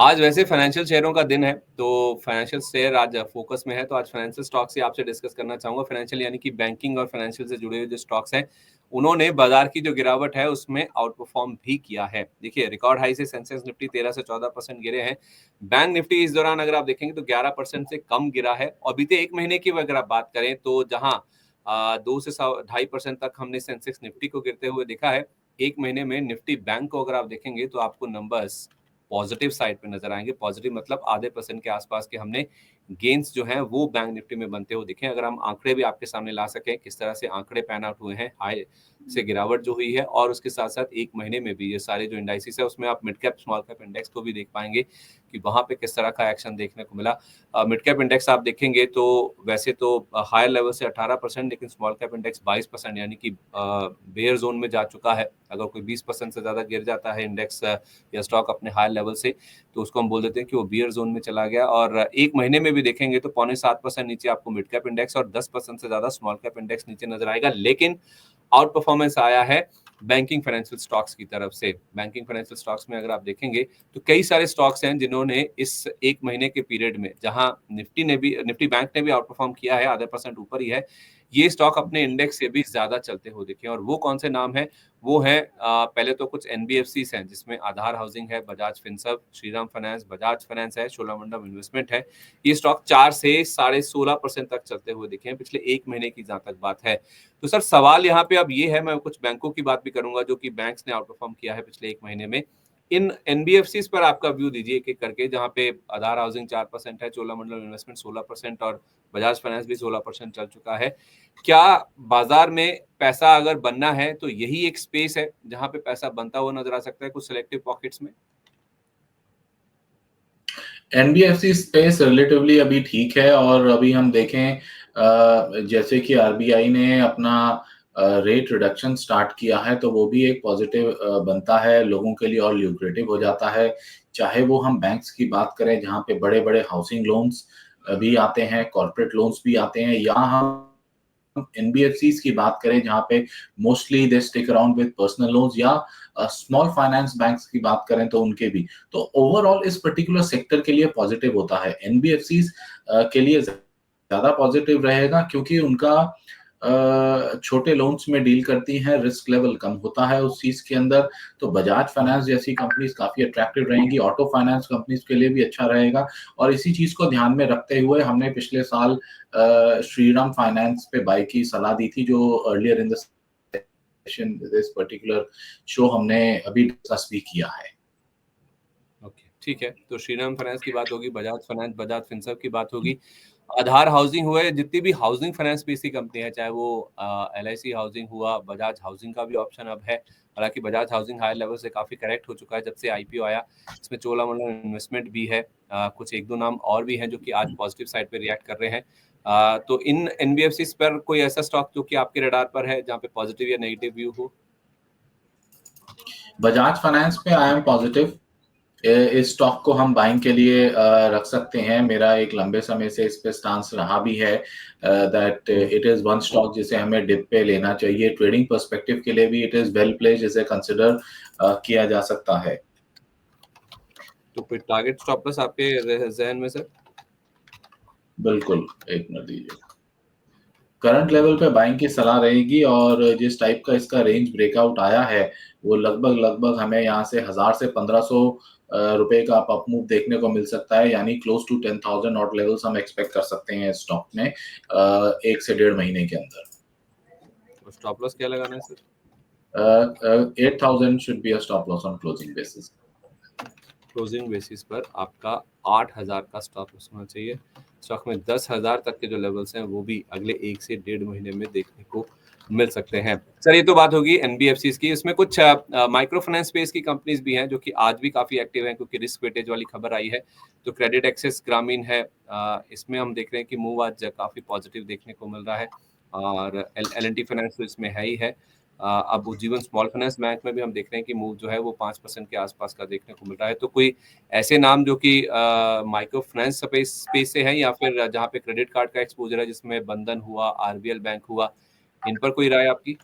आज वैसे फाइनेंशियल शेयरों का दिन है, तो फाइनेंशियल शेयर आज फोकस में है, तो आज फाइनेंशियल स्टॉक्स ही आपसे डिस्कस करना चाहूँगा। फाइनेंशियल यानी कि बैंकिंग और फाइनेंशियल से जुड़े हुए जो स्टॉक्स हैं, उन्होंने बाजार की जो गिरावट है, उसमें आउट परफॉर्म भी किया है। देखिए, रिकॉर्ड हाई से सेंसेक्स निफ्टी 13 से 14% गिरे हैं। बैंक निफ्टी इस दौरान अगर आप देखेंगे तो 11% से कम गिरा है और बीते 1 महीने की अगर आप बात करें, तो जहाँ 2 से 2.5% तक हमने सेंसेक्स निफ्टी को गिरते हुए देखा है, 1 महीने में निफ्टी बैंक को अगर आप देखेंगे, तो आपको नंबर्स पॉजिटिव साइड पे नजर आएंगे। पॉजिटिव मतलब आधे परसेंट के आसपास के हमने गेन्स जो हैं वो बैंक निफ्टी में बनते हुए दिखे। अगर हम आंकड़े भी आपके सामने ला सकें, किस तरह से आंकड़े पैन आउट हुए हैं, हाई से गिरावट जो हुई है और उसके साथ साथ 1 महीने में भी ये सारे जो इंडाइसिस है, उसमें आप mid cap small cap index को भी देख पाएंगे कि वहां पे किस तरह का एक्शन देखने को मिला। मिड कैप इंडेक्स आप देखेंगे तो वैसे तो हायर लेवल से 18%, लेकिन स्मॉल कैप इंडेक्स 22%, यानी कि बेयर जोन में जा चुका है। अगर कोई 20% से ज्यादा गिर जाता है इंडेक्स या स्टॉक अपने हायर लेवल से, तो उसको हम बोल देते हैं कि वो बियर जोन में चला गया। और 1 महीने में भी देखेंगे तो 6.25% नीचे आपको मिड कैप इंडेक्स और 10% से ज्यादा स्मॉल कैप इंडेक्स नीचे नजर आएगा। लेकिन आउट परफॉर्मेंस आया है बैंकिंग फाइनेंशियल स्टॉक्स की तरफ से। बैंकिंग फाइनेंशियल स्टॉक्स में अगर आप देखेंगे तो कई सारे स्टॉक्स हैं जिन्होंने इस 1 महीने के पीरियड में, जहां निफ्टी बैंक ने भी आउट परफॉर्म किया है, आधे परसेंट ऊपर ही है, ये स्टॉक अपने इंडेक्स से भी ज्यादा चलते हुए दिखे। और वो कौन से नाम है? वो है पहले तो कुछ एनबीएफसी हैं, जिसमें आधार हाउसिंग है, Bajaj Finserv, Shriram finance, Bajaj finance है, चोलामंडलम इन्वेस्टमेंट है। ये स्टॉक 4 से 16.5% तक चलते हुए दिखे हैं पिछले 1 महीने की जहां तक बात है। तो सर, सवाल यहाँ पे अब ये है, मैं कुछ बैंकों की बात भी करूंगा जो कि बैंक्स ने आउट परफॉर्म किया है पिछले 1 महीने में। इन एनबीएफसीज पर आपका व्यू दीजिए एक एक करके, जहां पे आधार हाउसिंग 4% है, चोलामंडलम इन्वेस्टमेंट 16% और बजाज फाइनेंस भी 16% चल चुका है। क्या बाजार में पैसा अगर बनना है तो यही एक स्पेस है जहां पे पैसा बनता हुआ नजर आ सकता है कुछ सिलेक्टिव पॉकेट्स में? एनबीएफसी स्पेस रिलेटिवली अभी ठीक है और अभी हम देखें जैसे कि आरबीआई ने अपना रेट रिडक्शन स्टार्ट किया है तो वो भी एक पॉजिटिव बनता है लोगों के लिए और ल्यूक्रेटिव हो जाता है। चाहे वो हम बैंक्स की बात करें जहाँ पे बड़े-बड़े हाउसिंग लोन्स भी आते हैं, कॉर्पोरेट लोन्स भी आते हैं, या हम एनबीएफसीज की बात करें जहाँ पे mostly they stick around with personal loans, या स्मॉल फाइनेंस बैंक्स की बात करें तो उनके भी। तो ओवरऑल इस पर्टिकुलर सेक्टर के लिए पॉजिटिव होता है। एनबीएफसीज के लिए ज़्यादा पॉजिटिव रहेगा क्योंकि उनका छोटे लोन्स में डील करती हैं, रिस्क लेवल कम होता है उस चीज़ के अंदर। तो बजाज फाइनेंस जैसी कंपनीज काफ़ी अट्रैक्टिव रहेंगी, ऑटो फाइनेंस कंपनीज के लिए भी अच्छा रहेगा। और इसी चीज़ को ध्यान में रखते हुए हमने पिछले साल श्रीराम फाइनेंस पे बाय की सलाह दी थी, जो earlier in the session this particular show हमने अभी डिस्कस भी किया है। ओके, ठीक है। तो श्रीराम फाइनेंस की बात होगी, बजाज फाइनेंस, बजाज फिनसर्व की बात होगी, आधार हाउसिंग हुए, जितनी भी हाउसिंग फाइनेंस बेस्ड कंपनी है, चाहे वो एलआईसी हाउसिंग हुआ, बजाज हाउसिंग का भी ऑप्शन अब है। हालांकि बजाज हाउसिंग हाई लेवल से काफी करेक्ट हो चुका है जब से आईपीओ आया। इसमें चोलामंडलम इन्वेस्टमेंट भी है, कुछ एक दो नाम और भी हैं जो कि आज पॉजिटिव साइड पे रिएक्ट कर रहे हैं। तो इन एनबीएफसी पर कोई ऐसा स्टॉक जो कि आपके रडार पर है जहाँ पे पॉजिटिव या नेगेटिव व्यू हो? बजाज फाइनेंस पे आई एम पॉजिटिव। इस स्टॉक को हम बाइंग के लिए रख सकते हैं। मेरा एक लंबे समय से इस पे स्टांस रहा भी है that it is one stock जिसे हमें डिप पे लेना चाहिए। ट्रेडिंग पर्सपेक्टिव के लिए भी इट इज वेल प्लेस्ड, इसे कंसिडर किया जा सकता है। तो कोई टारगेट स्टॉप लॉस आपके जहन में सर? बिल्कुल, एक मिनट दीजिए। करंट लेवल पे बाइंग की सलाह रहेगी और जिस टाइप का इसका रेंज ब्रेकआउट आया है वो लगभग हमें यहाँ से 1000 से 1500 रुपए का अप मूव देखने को मिल सकता है, यानी क्लोज टू 10,000 ऑट लेवल्स हम एक्सपेक्ट कर सकते हैं स्टॉक में 1 से 1.5 महीने के अंदर। तो स्टॉप लॉस क्या लगाना है sir? 8,000 should be a stop loss on closing basis. Closing basis पर आपका 8,000 का स्टॉप लॉस होना चाहिए। स्टॉक में 10,000 तक के जो लेवल्स हैं वो भी अगले 1 से 1.5 महीने में देखने को मिल सकते हैं। सर, ये तो बात होगी एनबीएफसीज की। इसमें कुछ माइक्रो फाइनेंस स्पेस की कंपनीज भी हैं जो कि आज भी काफी एक्टिव हैं, क्योंकि रिस्क वेटेज वाली खबर आई है। तो क्रेडिट एक्सेस ग्रामीण है, इसमें हम देख रहे हैं कि मूव आज काफी पॉजिटिव देखने को मिल रहा है। और एल एन टी फाइनेंस तो इसमें है ही है। अब उज्जीवन स्मॉल फाइनेंस बैंक में भी हम देख रहे हैं कि मूव जो है वो 5% के आसपास का देखने को मिल रहा है। तो कोई ऐसे नाम जो कि माइक्रो फाइनेंस स्पेस से है, या फिर जहाँ पे क्रेडिट कार्ड का एक्सपोजर है, जिसमें बंधन हुआ, आरबीएल बैंक हुआ, इन पर कोई राय आपकी?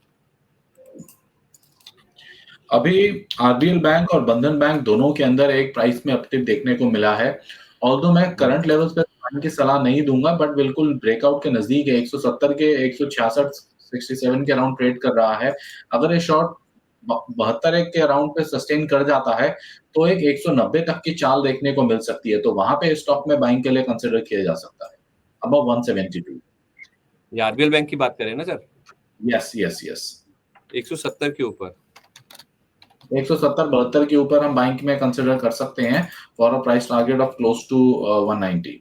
अभी आरबीएल बैंक और बंधन बैंक दोनों के अंदर एक प्राइस में अपटिक देखने को मिला है। ऑल्दो मैं करंट लेवल्स पे बाइंग की सलाह नहीं दूंगा, बट बिल्कुल ब्रेकआउट के नजदीक है। 170 के 166 67 के अराउंड ट्रेड कर रहा है। अगर ये शॉर्ट 72 के अराउंड पे सस्टेन कर जाता है तो एक 190 तक की चाल देखने को मिल सकती है, तो वहां पे स्टॉक में बाइंग के लिए कंसिडर किया जा सकता है अबव 172। ये आरबीएल बैंक की बात करें ना सर? यस यस यस, 170 के ऊपर 170-72 के ऊपर हम बैंक में कंसिडर कर सकते हैं for a price target of close to 190।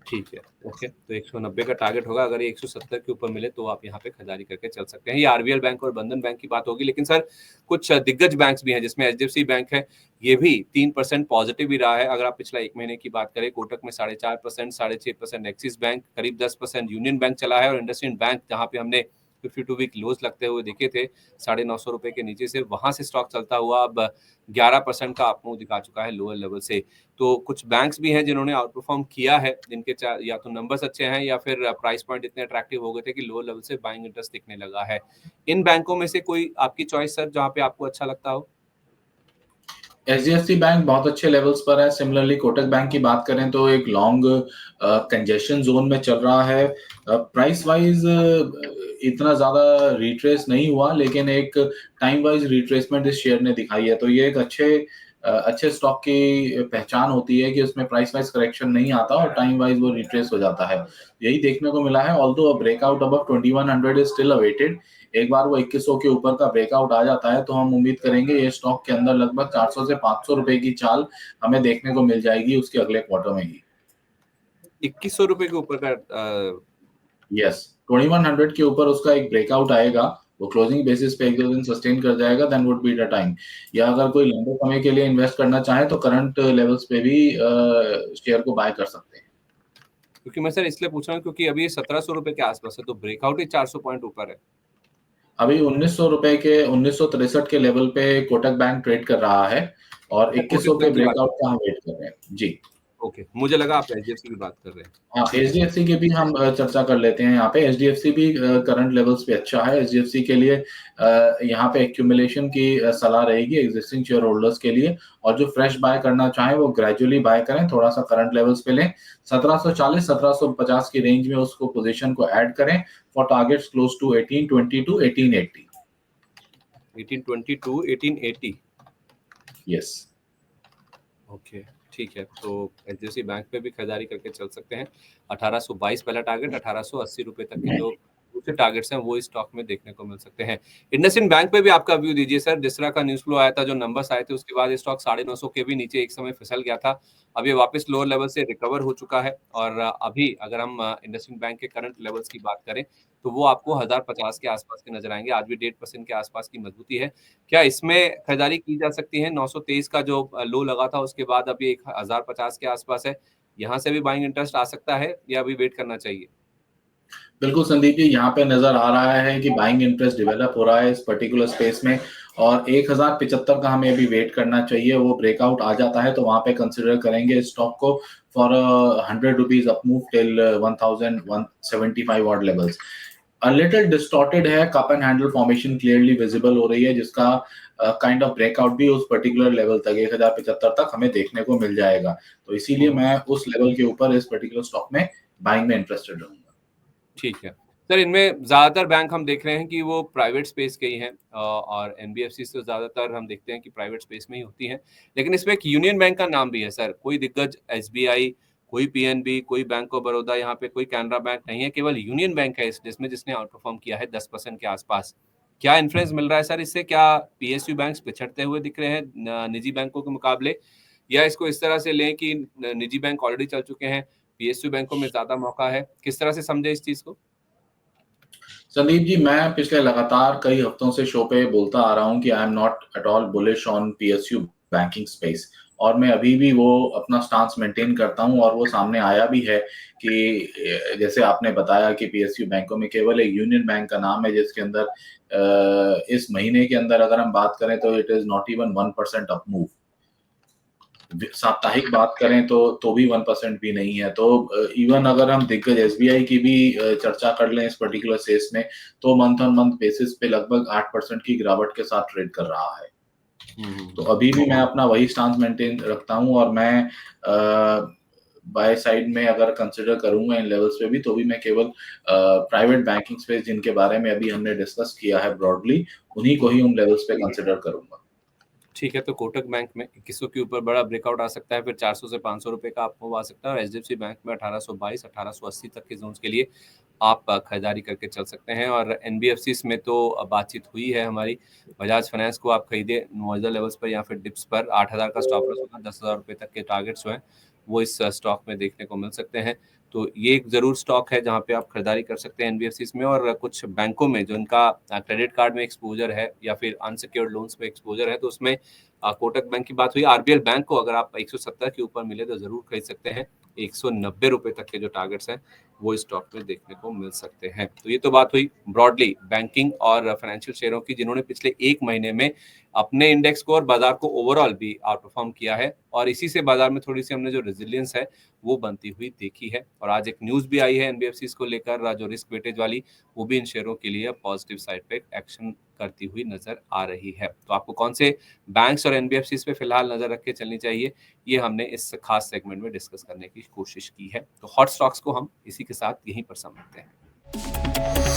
ठीक है, ओके। तो 190 का टारगेट होगा, अगर ये 170 के ऊपर मिले तो आप यहाँ पे खरीदारी करके चल सकते हैं। ये आरबीएल बैंक और बंधन बैंक की बात होगी, लेकिन सर कुछ दिग्गज बैंक्स भी हैं जिसमें एचडीएफसी बैंक है, ये भी 3% पॉजिटिव ही रहा है। अगर आप पिछला 1 महीने की बात करें, कोटक में 4.5%, 6.5%, एक्सिस बैंक करीब 10%, यूनियन बैंक चला है, और इंडसइंड बैंक जहाँ पे हमने 52 वीक लोज लगते हुए देखे थे 950 रुपए के नीचे से, वहां से स्टॉक चलता हुआ अब 11% का अपमूव दिखा चुका है लोअर लेवल से। तो कुछ बैंक्स भी हैं जिन्होंने आउट परफॉर्म किया है, जिनके या तो नंबर्स अच्छे हैं या फिर प्राइस पॉइंट इतने अट्रैक्टिव हो गए थे कि लोअर लेवल से बाइंग इंटरेस्ट दिखने लगा है। इन बैंकों में से कोई आपकी चॉइस सर जहाँ पे आपको अच्छा लगता हो? एचडीएफसी बैंक बहुत अच्छे लेवल्स पर है। सिमिलरली कोटक बैंक की बात करें तो एक लॉन्ग कंजेशन जोन में चल रहा है। प्राइस वाइज इतना ज्यादा रिट्रेस नहीं हुआ, लेकिन एक टाइम वाइज रिट्रेसमेंट इस शेयर ने दिखाई है, तो ये एक अच्छे स्टॉक की पहचान होती है कि उसमें प्राइस वाइज करेक्शन नहीं आता और टाइम वाइज वो रिट्रेस हो जाता है। यही देखने को मिला है। Although breakout above 2100 is still awaited. एक बार वो 2100 के ऊपर का ब्रेकआउट आ जाता है तो हम उम्मीद करेंगे ये स्टॉक के अंदर लगभग 400 से 500 रुपए की चाल हमें देखने को मिल जाएगी उसके अगले क्वार्टर में ही। 2100 रुपए के ऊपर का यस, 2100 के ऊपर उसका एक ब्रेकआउट आएगा, वो क्लोजिंग बेसिस पे एक दो दिन सस्टेन कर जाएगा, then would be the time. या अगर कोई लंबे समय के लिए इन्वेस्ट करना चाहे तो करंट लेवल्स पे भी शेयर को बाय कर सकते हैं। क्योंकि मैं सर इसलिए पूछ रहा हूँ क्योंकि अभी 1700 रुपए के आसपास है, तो ब्रेकआउट ही 400 पॉइंट ऊपर है। अभी 1900 रुपए के 1963 के लेवल पे कोटक बैंक ट्रेड कर रहा है और अच्छा, 2100 कोटक के बैंक की बात ब्रेकआउट कर का हम वेट कर रहे हैं जी। ओके, मुझे लगा आप एचडीएफसी की बात कर रहे हैं। हाँ, एचडीएफसी की भी हम चर्चा कर लेते हैं यहाँ पे। एचडीएफसी भी करंट लेवल्स पे अच्छा है। एचडीएफसी के लिए यहाँ पे एक्यूमुलेशन की सलाह रहेगी एग्जिस्टिंग शेयर होल्डर्स के लिए, और जो फ्रेश बाय करना चाहें वो ग्रेजुअली बाय करें, थोड़ा सा करंट लेवल्स पे लें। 1740 1750 की रेंज में उसको पोजीशन को ऐड करें for targets close to 1822 1880। 1822 1880। Yes. Okay, ठीक है। तो एचडीएफसी बैंक पे भी खरीदारी करके चल सकते हैं। 1822 पहला टारगेट, 1880 रुपए तक के जो दूसरे टारगेट्स हैं वो इस स्टॉक में देखने को मिल सकते हैं। इंडसइंड बैंक पे भी आपका व्यू दीजिए सर। जिस तरह का न्यूज़ फ्लो आया था, जो नंबर्स आए थे, उसके बाद ये स्टॉक 950 के भी नीचे एक समय फिसल गया था। अब ये वापस लोअर लेवल से रिकवर हो चुका है, और अभी अगर हम इंडसइंड बैंक के करंट लेवल्स की बात करें तो वो आपको 1050 के आसपास के नजर आएंगे। आज भी 1.5% के आसपास की मजबूती है। क्या इसमें खरीदारी की जा सकती है? 923 का जो लो लगा था उसके बाद अभी 1050 के आसपास है, यहाँ से भी बाइंग इंटरेस्ट आ सकता है या अभी वेट करना चाहिए? बिल्कुल संदीप जी, यहाँ पे नजर आ रहा है कि बाइंग इंटरेस्ट डेवलप हो रहा है इस पर्टिकुलर स्पेस में, और 1075 का हमें अभी वेट करना चाहिए। वो ब्रेकआउट आ जाता है तो वहां पे कंसिडर करेंगे स्टॉक को for 100 rupees up move till 1175 odd levels. A little distorted है, cup and handle formation clearly visible हो रही है, जिसका काइंड ऑफ ब्रेकआउट भी उस पर्टिकुलर लेवल तक 1075 तक हमें देखने को मिल जाएगा। तो इसीलिए मैं उस लेवल के ऊपर इस पर्टिकुलर स्टॉक में बाइंग में इंटरेस्टेड रहूंगा। ठीक है। सर, इनमें ज़्यादातर बैंक हम देख रहे हैं कि वो प्राइवेट स्पेस के ही हैं, और एनबीएफसी से ज़्यादातर हम देखते हैं कि प्राइवेट स्पेस में ही होती हैं। लेकिन इसमें एक यूनियन बैंक का नाम भी है सर। कोई दिग्गज एसबीआई, कोई पीएनबी, कोई बैंक ऑफ बड़ौदा, यहाँ पे कोई कैनरा बैंक नहीं है, केवल यूनियन बैंक है इस लिस्ट में जिसने आउट परफॉर्म किया है 10% के आसपास। क्या इन्फ्लुएंस मिल रहा है सर इससे? क्या पीएसयू बैंक्स पिछड़ते हुए दिख रहे हैं निजी बैंकों के मुकाबले, या इसको इस तरह से लें कि निजी बैंक ऑलरेडी चल चुके हैं, पीएसयू बैंकों में ज़्यादा मौका है? किस तरह से समझे इस चीज़ को? संदीप जी, मैं पिछले लगातार कई हफ्तों से शो पे बोलता आ रहा हूँ कि I am not at all bullish on PSU banking space, और मैं अभी भी वो अपना स्टांस मेंटेन करता हूँ, और वो सामने आया भी है कि जैसे आपने बताया कि पीएसयू बैंकों में केवल एक यूनियन बैंक का नाम है जिसके अंदर इस महीने के अंदर अगर हम बात करें तो it is not even 1% up move. साप्ताहिक बात करें तो भी 1% भी नहीं है। तो इवन अगर हम दिग्गज एसबीआई की भी चर्चा कर लें इस पर्टिकुलर सेस में, तो मंथ ऑन मंथ बेसिस पे लगभग 8% की गिरावट के साथ ट्रेड कर रहा है। तो अभी भी मैं अपना वही स्टांस मेंटेन रखता हूँ और मैं बाय साइड में अगर कंसिडर करूँगा इन लेवल्स पे भी, तो भी मैं केवल प्राइवेट बैंकिंग स्पेस जिनके बारे में अभी हमने डिस्कस किया है ब्रॉडली, उन्हीं को ही उन लेवल्स पे कंसिडर करूँगा। ठीक है, तो कोटक बैंक में 2100 के ऊपर बड़ा ब्रेकआउट आ सकता है, फिर 400 से 500 रुपए का आपको आ सकता है, और एचडीएफसी बैंक में 1822 1880 तक के जोन्स के लिए आप खरीदारी करके चल सकते हैं। और एनबीएफसीज में तो बातचीत हुई है हमारी, बजाज फाइनेंस को आप खरीदे मौजूदा लेवल्स पर या फिर डिप्स पर। 8000 का स्टॉप लॉस होगा, 10,000 रुपए तक के टारगेट्स जो हैं वो इस स्टॉक में देखने को मिल सकते हैं। तो ये एक जरूर स्टॉक है जहां पे आप खरीदारी कर सकते हैं एनबीएफसीज में। और कुछ बैंकों में जो इनका क्रेडिट कार्ड में एक्सपोजर है या फिर अनसिक्योर्ड लोन्स में एक्सपोजर है, तो उसमें कोटक बैंक की बात हुई। आरबीएल बैंक को अगर आप 170 के ऊपर मिले तो जरूर खरीद सकते हैं। 190 रुपए तक के जो टारगेट्स हैं वो इस स्टॉक में देखने को मिल सकते हैं। तो ये तो बात हुई ब्रॉडली बैंकिंग और फाइनेंशियल शेयरों की, जिन्होंने पिछले एक महीने में अपने इंडेक्स को और बाजार को ओवरऑल भी आउट परफॉर्म किया है, और इसी से बाजार में थोड़ी सी हमने जो रेजिलियंस है वो बनती हुई देखी है। और आज एक न्यूज भी आई है एनबीएफसी को लेकर, जो रिस्क वेटेज वाली, वो भी इन शेयरों के लिए पॉजिटिव साइड पे एक्शन करती हुई नजर आ रही है। तो आपको कौन से बैंक्स और एनबीएफसीज पे फिलहाल नजर रख के चलनी चाहिए, ये हमने इस खास सेगमेंट में डिस्कस करने की कोशिश की है। तो हॉट स्टॉक्स को हम इसी के साथ यहीं पर समझते हैं।